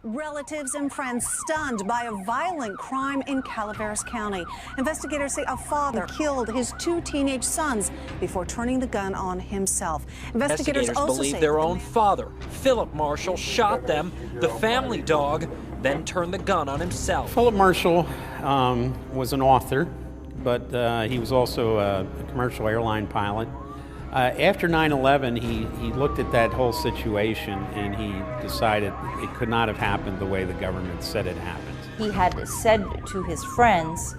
Relatives and friends stunned by a violent crime in Calaveras County. Investigators say a father killed his two teenage sons before turning the gun on himself. Investigators also believe their own father, Philip Marshall, shot them, the family dog, then turned the gun on himself. Philip Marshall was an author, but he was also a commercial airline pilot. After 9/11, he looked at that whole situation and he decided it could not have happened the way the government said it happened. He had said to his friends,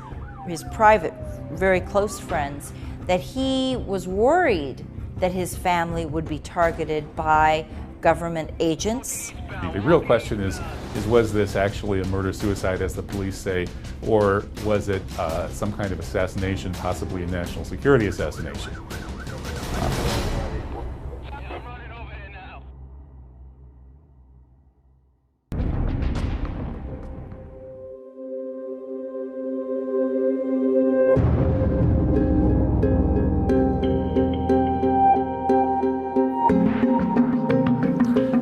his private, very close friends, that he was worried that his family would be targeted by government agents. The real question is was this actually a murder-suicide, as the police say, or was it some kind of assassination, possibly a national security assassination?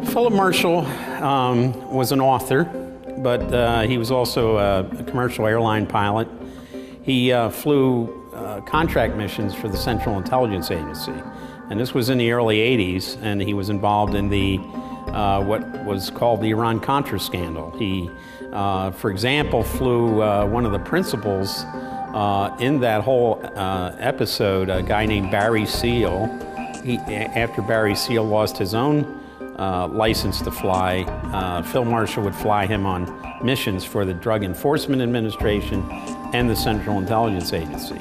Philip Marshall was an author, but he was also a commercial airline pilot. He flew contract missions for the Central Intelligence Agency, and this was in the early 80s, and he was involved in the what was called the Iran-Contra scandal. He, for example, flew one of the principals in that whole episode, a guy named Barry Seal. After Barry Seal lost his own license to fly, Phil Marshall would fly him on missions for the Drug Enforcement Administration and the Central Intelligence Agency.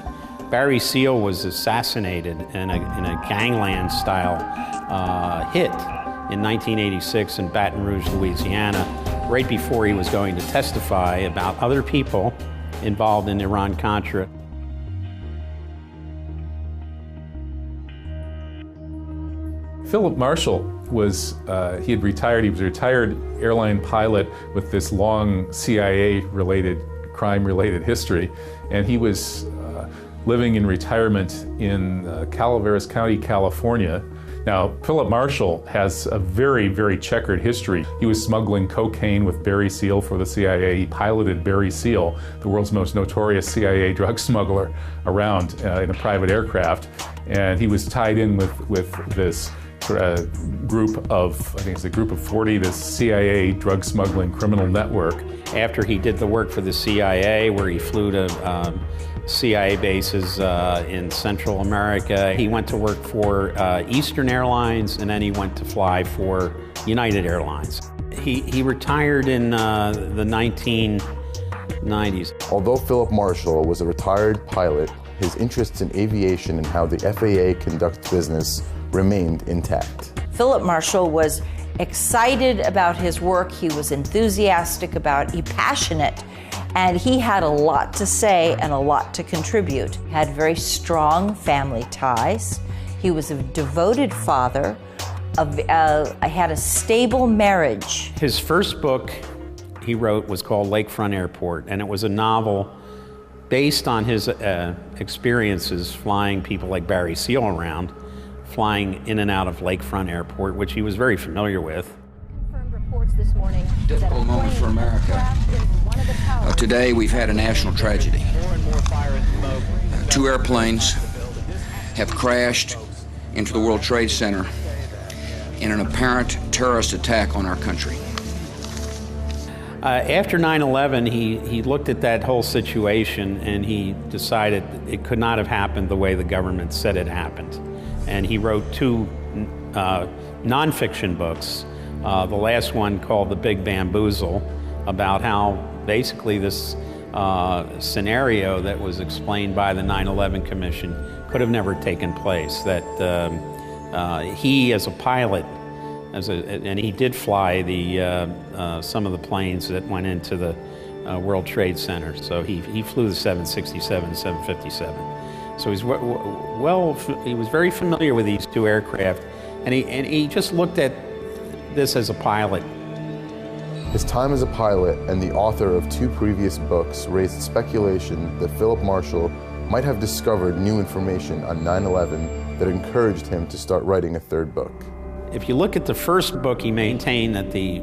Barry Seal was assassinated in a gangland-style hit in 1986 in Baton Rouge, Louisiana, right before he was going to testify about other people involved in Iran-Contra. Philip Marshall was, he had retired, he was a retired airline pilot with this long CIA-related, crime-related history, and he was living in retirement in Calaveras County, California. Now, Philip Marshall has a very, very checkered history. He was smuggling cocaine with Barry Seal for the CIA. He piloted Barry Seal, the world's most notorious CIA drug smuggler, around in a private aircraft, and he was tied in with this group of, I think it's a group of 40, this CIA drug smuggling criminal network. After he did the work for the CIA, where he flew to CIA bases in Central America, he went to work for Eastern Airlines, and then he went to fly for United Airlines. He retired in the 1990s. Although Philip Marshall was a retired pilot, his interests in aviation and how the FAA conducts business remained intact. Philip Marshall was excited about his work, he was enthusiastic about it, passionate, and he had a lot to say and a lot to contribute. He had very strong family ties. He was a devoted father, had a stable marriage. His first book he wrote was called Lakefront Airport, and it was a novel based on his experiences flying people like Barry Seal around, flying in and out of Lakefront Airport, which he was very familiar with. Confirmed reports this morning. Difficult moment for America. Today we've had a national tragedy. Two airplanes have crashed into the World Trade Center in an apparent terrorist attack on our country. After 9/11, he looked at that whole situation and he decided it could not have happened the way the government said it happened. And he wrote two nonfiction books. The last one called The Big Bamboozle, about how basically this scenario that was explained by the 9/11 Commission could have never taken place. That he, as a pilot, and he did fly some of the planes that went into the World Trade Center. So he flew the 767, 757. So he was very familiar with these two aircraft, and he just looked at this as a pilot. His time as a pilot and the author of two previous books raised speculation that Philip Marshall might have discovered new information on 9/11 that encouraged him to start writing a third book. If you look at the first book, he maintained that the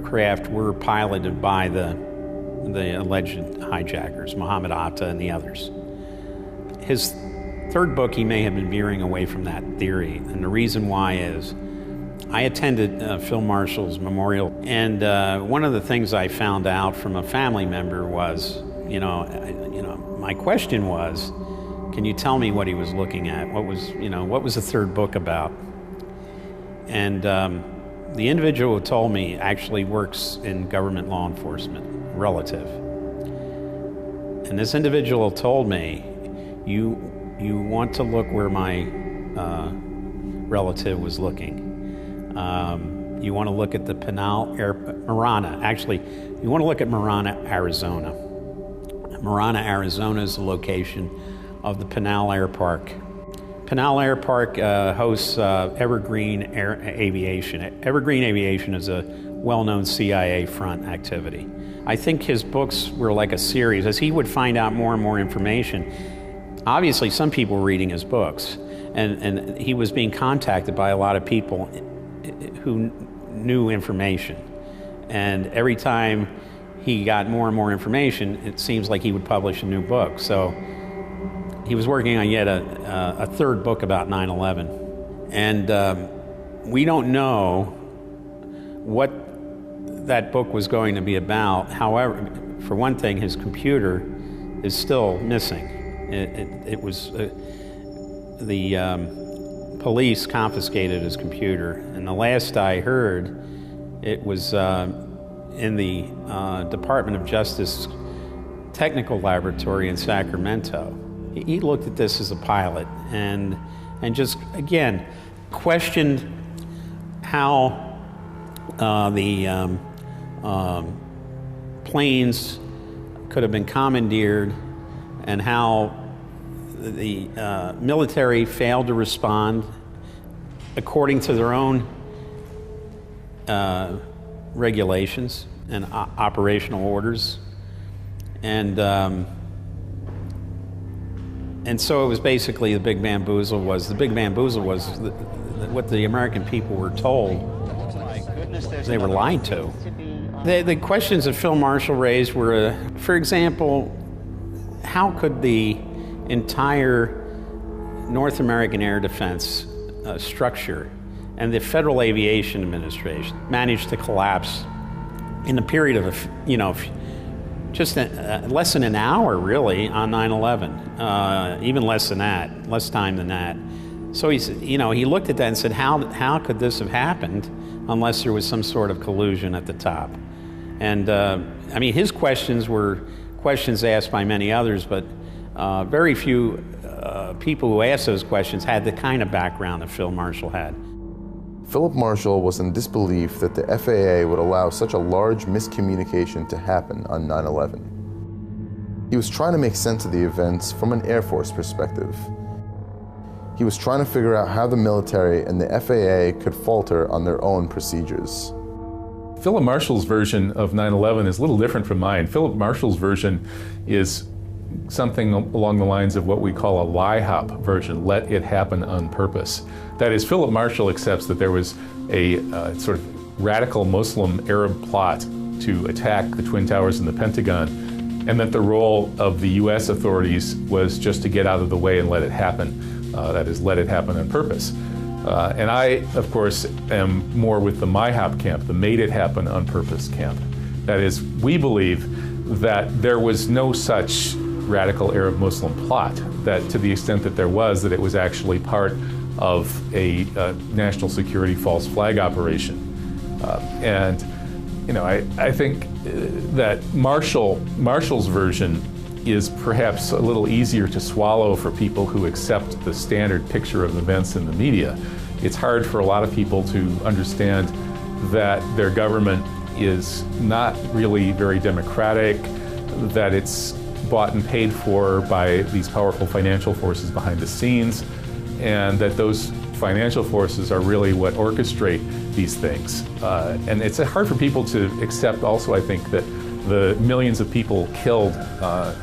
aircraft were piloted by the alleged hijackers, Mohammed Atta and the others. His third book, he may have been veering away from that theory, and the reason why is I attended Phil Marshall's memorial, and one of the things I found out from a family member was, my question was, can you tell me what he was looking at? What was the third book about? And the individual who told me actually works in government law enforcement, relative. And this individual told me, you want to look where my relative was looking. You want to look at the Marana. Actually, you want to look at Marana, Arizona. Marana, Arizona is the location of the Pinal Air Park. Pinal Air Park hosts Evergreen Aviation. Evergreen Aviation is a well-known CIA front activity. I think his books were like a series. As he would find out more and more information, obviously some people were reading his books, and he was being contacted by a lot of people who knew information. And every time he got more and more information, it seems like he would publish a new book. So he was working on yet a third book about 9/11. And we don't know what that book was going to be about. However, for one thing, his computer is still missing. It was, the police confiscated his computer. And the last I heard, it was in the Department of Justice Technical Laboratory in Sacramento. He looked at this as a pilot and just, again, questioned how the planes could have been commandeered and how the military failed to respond according to their own regulations and operational orders. And so it was basically the Big Bamboozle was what the American people were told they were lied to. The questions that Phil Marshall raised were, for example, how could the entire North American air defense structure and the Federal Aviation Administration manage to collapse in a period of, just less than an hour, really, on 9/11, even less than that, less time than that. So he looked at that and said, how could this have happened unless there was some sort of collusion at the top? And his questions were questions asked by many others, but very few people who asked those questions had the kind of background that Phil Marshall had. Philip Marshall was in disbelief that the FAA would allow such a large miscommunication to happen on 9/11. He was trying to make sense of the events from an Air Force perspective. He was trying to figure out how the military and the FAA could falter on their own procedures. Philip Marshall's version of 9/11 is a little different from mine. Philip Marshall's version is something along the lines of what we call a lie-hop version, let it happen on purpose. That is, Philip Marshall accepts that there was a sort of radical Muslim Arab plot to attack the Twin Towers and the Pentagon, and that the role of the US authorities was just to get out of the way and let it happen. That is, let it happen on purpose. And I, of course, am more with the MIHOP camp, the made it happen on purpose camp. That is, we believe that there was no such radical Arab Muslim plot, that to the extent that there was, that it was actually part of a national security false flag operation. I think that Marshall's version is perhaps a little easier to swallow for people who accept the standard picture of events in the media. It's hard for a lot of people to understand that their government is not really very democratic, that it's bought and paid for by these powerful financial forces behind the scenes, and that those financial forces are really what orchestrate these things. And it's hard for people to accept also, I think, that the millions of people killed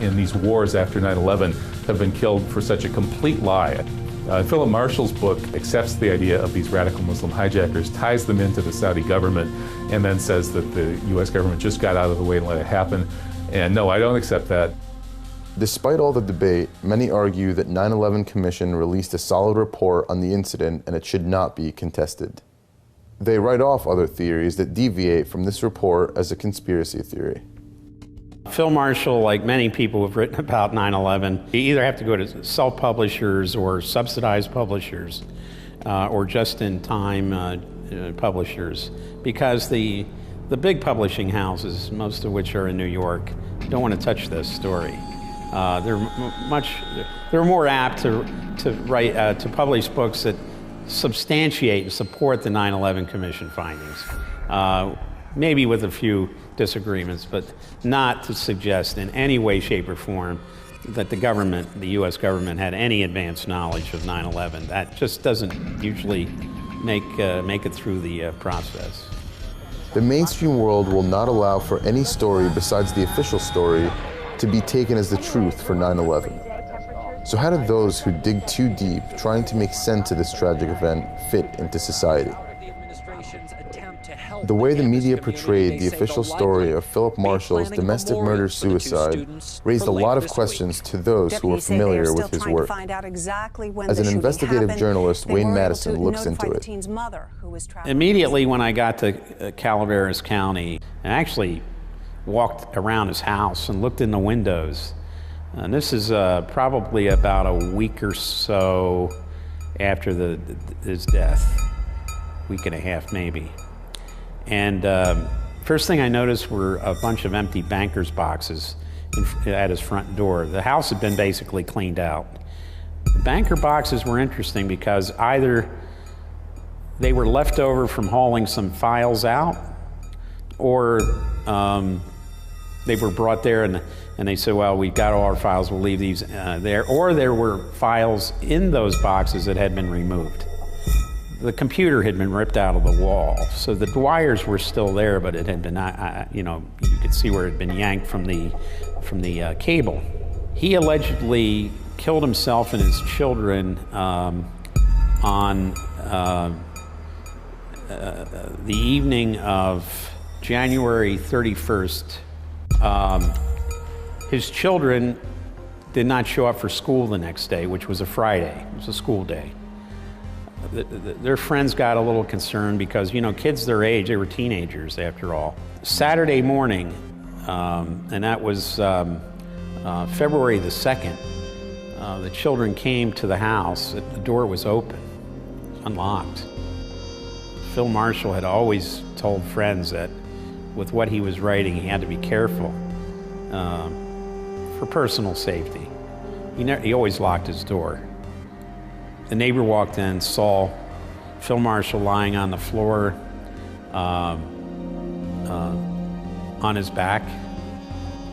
in these wars after 9/11 have been killed for such a complete lie. Philip Marshall's book accepts the idea of these radical Muslim hijackers, ties them into the Saudi government, and then says that the U.S. government just got out of the way and let it happen. And no, I don't accept that. Despite all the debate, many argue that 9/11 Commission released a solid report on the incident and it should not be contested. They write off other theories that deviate from this report as a conspiracy theory. Phil Marshall, like many people who have written about 9/11, you either have to go to self-publishers or subsidized publishers or just-in-time publishers, because the big publishing houses, most of which are in New York, don't want to touch this story. They're more apt to write to publish books that substantiate and support the 9/11 Commission findings, maybe with a few disagreements, but not to suggest in any way, shape, or form that the government, the U.S. government, had any advanced knowledge of 9/11. That just doesn't usually make it through the process. The mainstream world will not allow for any story besides the official story to be taken as the truth for 9/11. So how did those who dig too deep, trying to make sense of this tragic event, fit into society? The way the media portrayed the official story of Philip Marshall's domestic murder-suicide raised a lot of questions to those who were familiar with his work. As an investigative journalist, Wayne Madison looks into it. Immediately when I got to Calaveras County, I actually walked around his house and looked in the windows. And this is probably about a week or so after his death, week and a half maybe. And first thing I noticed were a bunch of empty banker's boxes at his front door. The house had been basically cleaned out. The banker boxes were interesting because either they were left over from hauling some files out, or they were brought there and they said, well, we've got all our files, we'll leave these there. Or there were files in those boxes that had been removed. The computer had been ripped out of the wall, so the wires were still there, but it had been, you could see where it had been yanked from the cable. He allegedly killed himself and his children on the evening of January 31st. His children did not show up for school the next day, which was a Friday. It was a school day. Their friends got a little concerned because, kids their age, they were teenagers after all. Saturday morning, and that was February the 2nd, the children came to the house. The door was open, unlocked. Phil Marshall had always told friends that with what he was writing, he had to be careful for personal safety. He always locked his door. The neighbor walked in, saw Phil Marshall lying on the floor on his back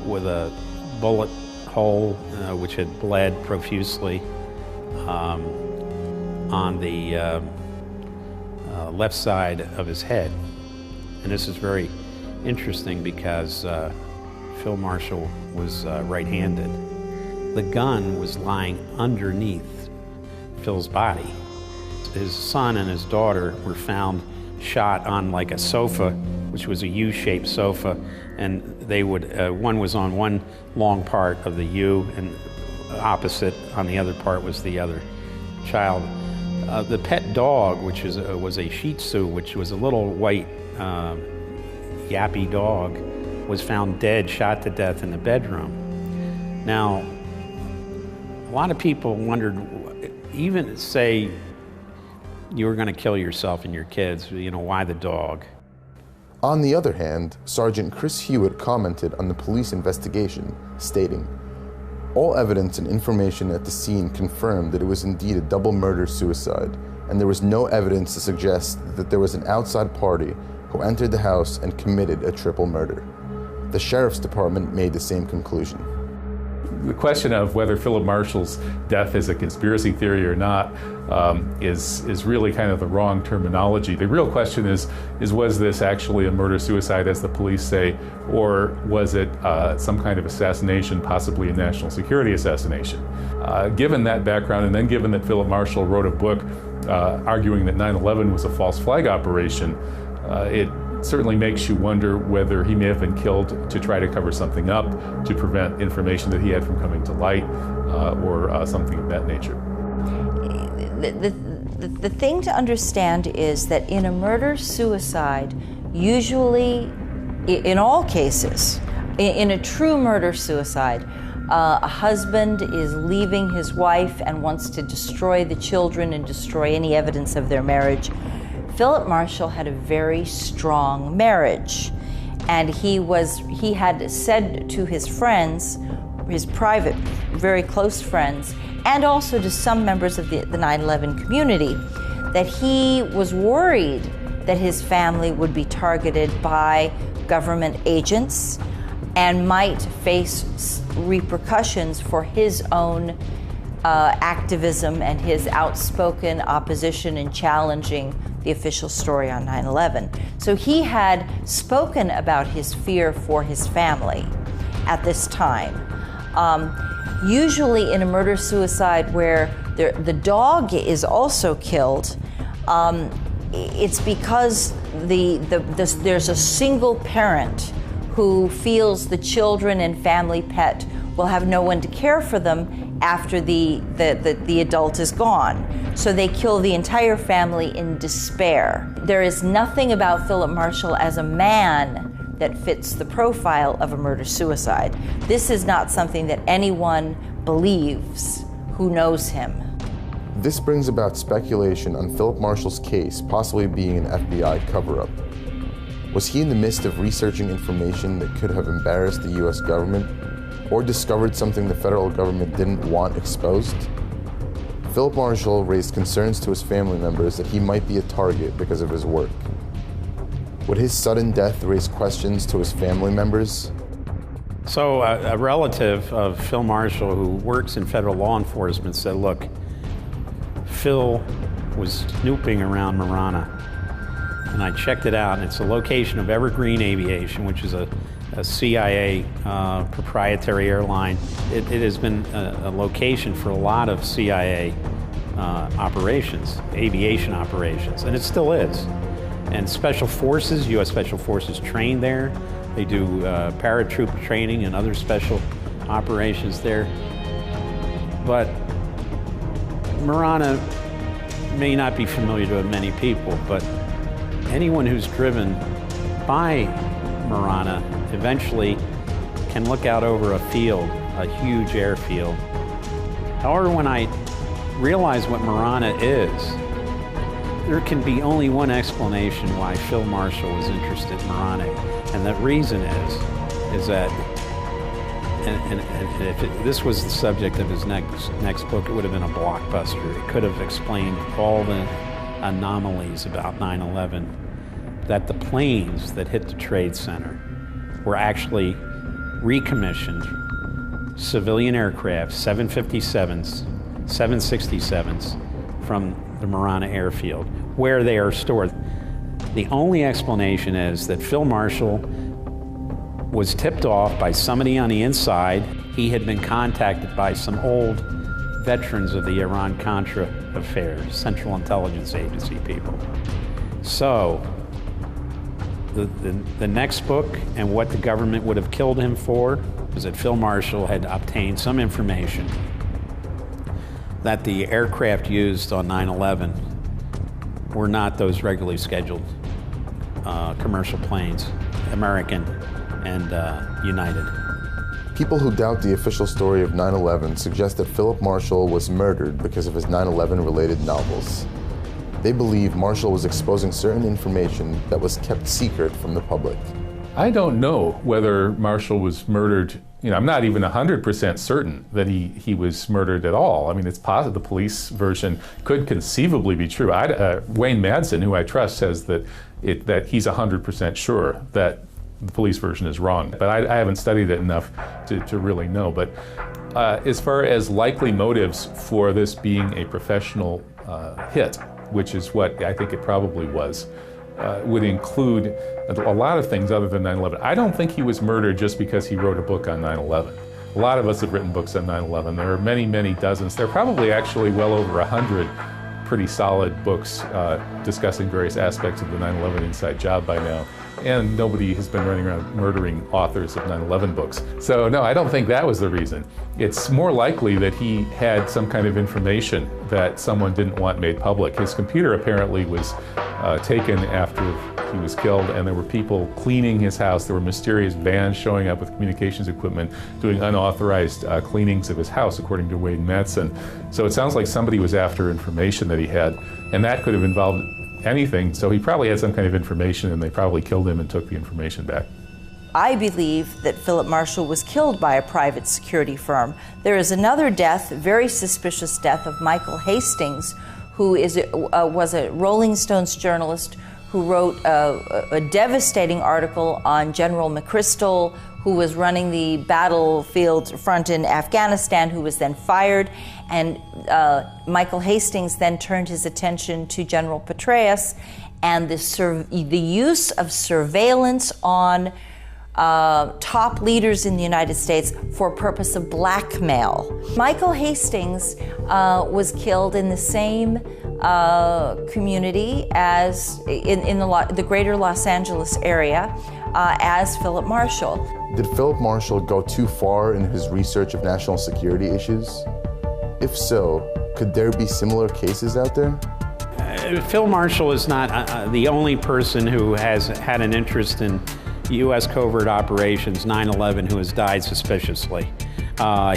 with a bullet hole which had bled profusely on the left side of his head. And this is very interesting because Phil Marshall was right-handed. The gun was lying underneath Phil's body. His son and his daughter were found shot on like a sofa, which was a U-shaped sofa, and they would, one was on one long part of the U, and opposite on the other part was the other child. The pet dog, which was a Shih Tzu, which was a little white yappy dog, was found dead, shot to death in the bedroom. Now, a lot of people wondered, even say you were going to kill yourself and your kids, why the dog? On the other hand, Sergeant Chris Hewitt commented on the police investigation, stating, "All evidence and information at the scene confirmed that it was indeed a double murder-suicide, and there was no evidence to suggest that there was an outside party who entered the house and committed a triple murder." The Sheriff's Department made the same conclusion. the question of whether Philip Marshall's death is a conspiracy theory or not is really kind of the wrong terminology. The real question is was this actually a murder-suicide, as the police say, or was it some kind of assassination, possibly a national security assassination? Given that background, and then given that Philip Marshall wrote a book arguing that 9/11 was a false flag operation, it certainly makes you wonder whether he may have been killed to try to cover something up, to prevent information that he had from coming to light, or something of that nature. The thing to understand is that in a murder-suicide, usually, in all cases, in a true murder-suicide, a husband is leaving his wife and wants to destroy the children and destroy any evidence of their marriage. Philip Marshall had a very strong marriage, and he had said to his friends, his private, very close friends, and also to some members of the 9/11 community, that he was worried that his family would be targeted by government agents and might face repercussions for his own activism and his outspoken opposition and challenging the official story on 9/11. So he had spoken about his fear for his family at this time. Usually in a murder-suicide where the dog is also killed, it's because there's a single parent who feels the children and family pet will have no one to care for them after the adult is gone. So they kill the entire family in despair. There is nothing about Philip Marshall as a man that fits the profile of a murder-suicide. This is not something that anyone believes who knows him. This brings about speculation on Philip Marshall's case possibly being an FBI cover-up. Was he in the midst of researching information that could have embarrassed the US government, or discovered something the federal government didn't want exposed? Philip Marshall raised concerns to his family members that he might be a target because of his work. Would his sudden death raise questions to his family members? So a relative of Phil Marshall who works in federal law enforcement said, look, Phil was snooping around Marana, and I checked it out, and it's a location of Evergreen Aviation, which is a CIA proprietary airline. It has been a location for a lot of CIA operations, aviation operations, and it still is. And Special Forces, U.S. Special Forces train there. They do paratroop training and other special operations there. But Marana may not be familiar to many people, but anyone who's driven by Marana eventually can look out over a field, a huge airfield. However, when I realize what Marana is, there can be only one explanation why Phil Marshall was interested in Marana, and the reason is that, and if this was the subject of his next book, it would have been a blockbuster. It could have explained all the anomalies about 9/11, that the planes that hit the Trade Center were actually recommissioned civilian aircraft, 757s, 767s, from the Marana airfield, where they are stored. The only explanation is that Phil Marshall was tipped off by somebody on the inside. He had been contacted by some old veterans of the Iran-Contra affair, Central Intelligence Agency people. So, the next book and what the government would have killed him for was that Phil Marshall had obtained some information that the aircraft used on 9/11 were not those regularly scheduled commercial planes, American and United. People who doubt the official story of 9/11 suggest that Philip Marshall was murdered because of his 9/11 related novels. They believe Marshall was exposing certain information that was kept secret from the public. I don't know whether Marshall was murdered. You know, I'm not even 100% certain that he was murdered at all. I mean, it's possible the police version could conceivably be true. Wayne Madsen, who I trust, says that he's 100% sure that the police version is wrong. But I haven't studied it enough to really know. But As far as likely motives for this being a professional hit, which is what I think it probably was, would include a lot of things other than 9/11. I don't think he was murdered just because he wrote a book on 9/11. A lot of us have written books on 9/11. There are many, many dozens. There are probably actually well over 100 pretty solid books discussing various aspects of the 9/11 inside job by now. And nobody has been running around murdering authors of 9/11 books. So no, I don't think that was the reason. It's more likely that he had some kind of information that someone didn't want made public. His computer apparently was taken after he was killed, and there were people cleaning his house. There were mysterious vans showing up with communications equipment doing unauthorized cleanings of his house, according to Wade Madsen. So it sounds like somebody was after information that he had, and that could have involved anything. So he probably had some kind of information, and they probably killed him and took the information back. I believe that Philip Marshall was killed by a private security firm. There is another death, very suspicious death, of Michael Hastings, who was a Rolling Stones journalist who wrote a devastating article on General McChrystal, who was running the battlefield front in Afghanistan, who was then fired. And Michael Hastings then turned his attention to General Petraeus and the use of surveillance on top leaders in the United States for purpose of blackmail. Michael Hastings was killed in the same community as in the greater Los Angeles area as Philip Marshall. Did Philip Marshall go too far in his research of national security issues? If so, could there be similar cases out there? Phil Marshall is not the only person who has had an interest in U.S. covert operations, 9/11, who has died suspiciously.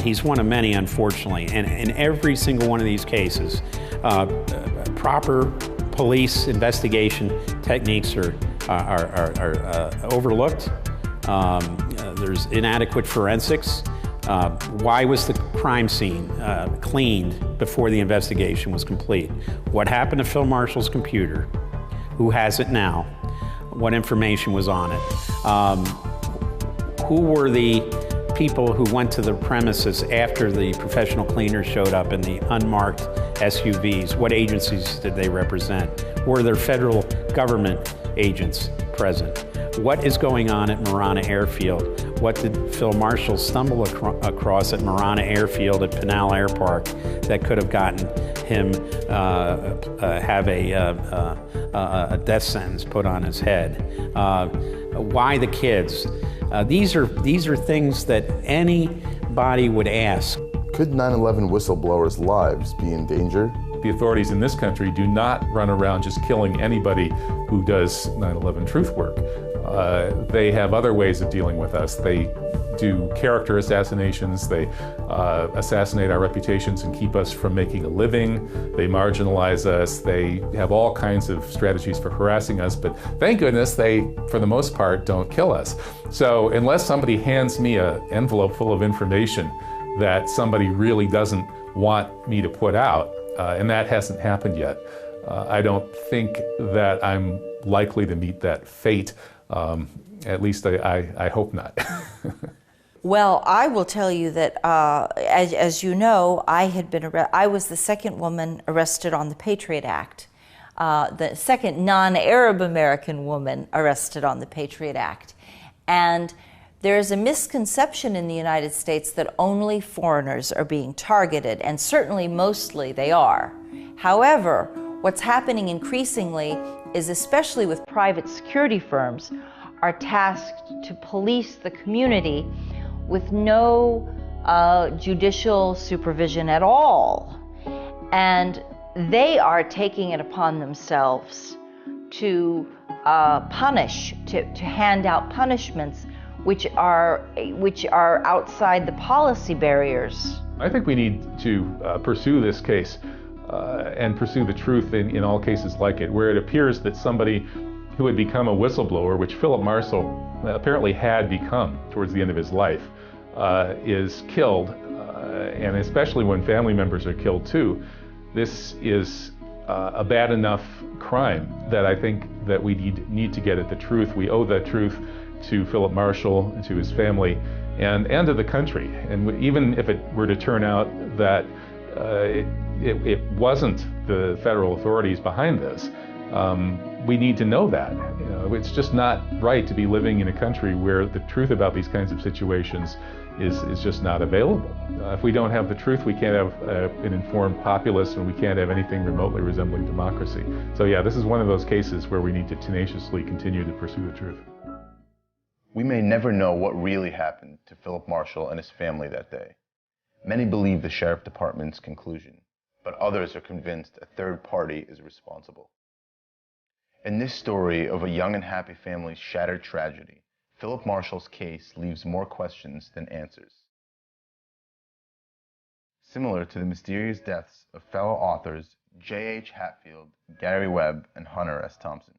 He's one of many, unfortunately, and in every single one of these cases, proper police investigation techniques are overlooked. There's inadequate forensics. Why was the crime scene cleaned before the investigation was complete? What happened to Phil Marshall's computer? Who has it now? What information was on it? Who were the people who went to the premises after the professional cleaners showed up in the unmarked SUVs? What agencies did they represent? Were there federal government agents present? What is going on at Marana Airfield? What did Phil Marshall stumble across at Marana Airfield at Pinal Air Park that could have gotten him have a death sentence put on his head? Why the kids? These are things that anybody would ask. Could 9/11 whistleblowers' lives be in danger? The authorities in this country do not run around just killing anybody who does 9/11 truth work. They have other ways of dealing with us. They do character assassinations. They assassinate our reputations and keep us from making a living. They marginalize us. They have all kinds of strategies for harassing us, but thank goodness they, for the most part, don't kill us. So unless somebody hands me an envelope full of information that somebody really doesn't want me to put out, and that hasn't happened yet, I don't think that I'm likely to meet that fate. At least I hope not. Well, I will tell you that, as you know, I was the second woman arrested on the Patriot Act, the second non-Arab American woman arrested on the Patriot Act. And there's a misconception in the United States that only foreigners are being targeted, and certainly mostly they are. However, what's happening increasingly is, especially with private security firms, are tasked to police the community with no judicial supervision at all. And they are taking it upon themselves to punish, to hand out punishments which are outside the policy barriers. I think we need to pursue this case and pursue the truth in all cases like it, where it appears that somebody who had become a whistleblower, which Philip Marshall apparently had become towards the end of his life, is killed, and especially when family members are killed too. This is a bad enough crime that I think that we need to get at the truth. We owe that truth to Philip Marshall and to his family, and to the country. And even if it were to turn out that it wasn't the federal authorities behind this, we need to know that. You know, it's just not right to be living in a country where the truth about these kinds of situations is just not available. If we don't have the truth, we can't have an informed populace, and we can't have anything remotely resembling democracy. So yeah, this is one of those cases where we need to tenaciously continue to pursue the truth. We may never know what really happened to Philip Marshall and his family that day. Many believe the sheriff department's conclusion, but others are convinced a third party is responsible. In this story of a young and happy family's shattered tragedy, Philip Marshall's case leaves more questions than answers. Similar to the mysterious deaths of fellow authors J.H. Hatfield, Gary Webb, and Hunter S. Thompson.